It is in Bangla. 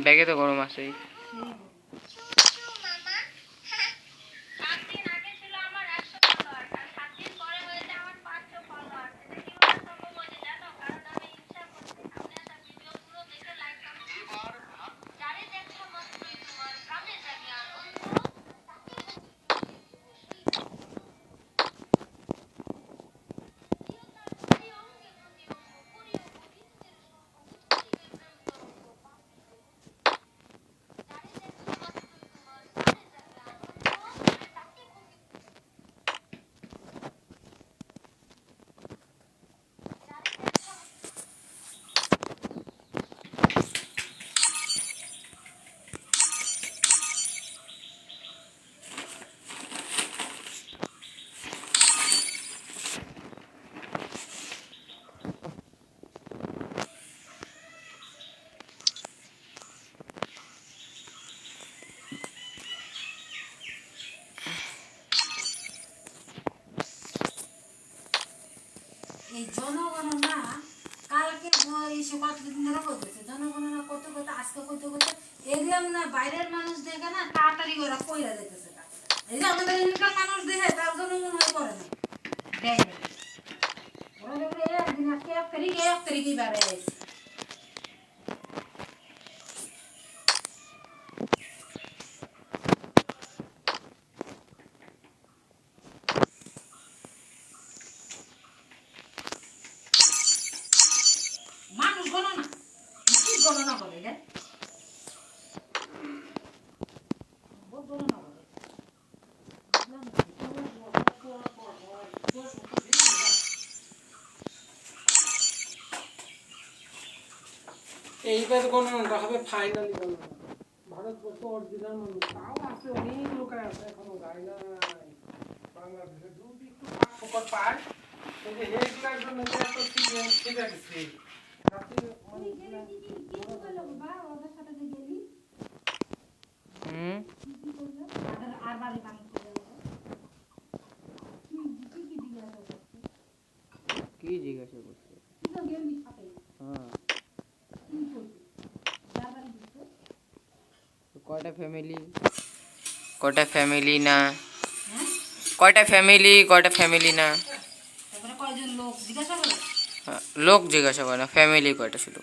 ব্যাগে তো গরম আছে। এই জনগণনা কালকে কতদিন ধরে বলতেছে, জনগণনা করতে করতে আজকে করতে করতে এরকম না বাইরের মানুষ দেখে না তাড়াতাড়ি ওরা কইরা যেতেছে। এই যে আমাদের এখানকার মানুষ দেখে তার জন্য মনে হয় করে না, দেয় না। ওরা দেখলে একদিন আজকে 1 তারিখ 1 তারিখই বেড়ে যাচ্ছে। মানুষ গণনা কি গণনা করে রে? গণনা করে এইবার গণনাটা হবে ফাইনালি গণনা। ভারতবর্ষ অরিজিনাল মানুষ তাও আছে, অনেক লোক আছে এখনো যায় না বাংলাদেশে। যদি একটু খবর পায় এই যে এইগুলার জন্য যে এত সিরিয়াস ঠিক আছে। আর বাড়ি মানুষ কি জিজ্ঞাসা করছে? হ্যাঁ, কয়টা ফ্যামিলি না, কয়টা ফ্যামিলি না, কয়জন লোক জিজ্ঞাসা করে? লোক জিজ্ঞাসা করে না, ফ্যামিলি কয়টা শুধু।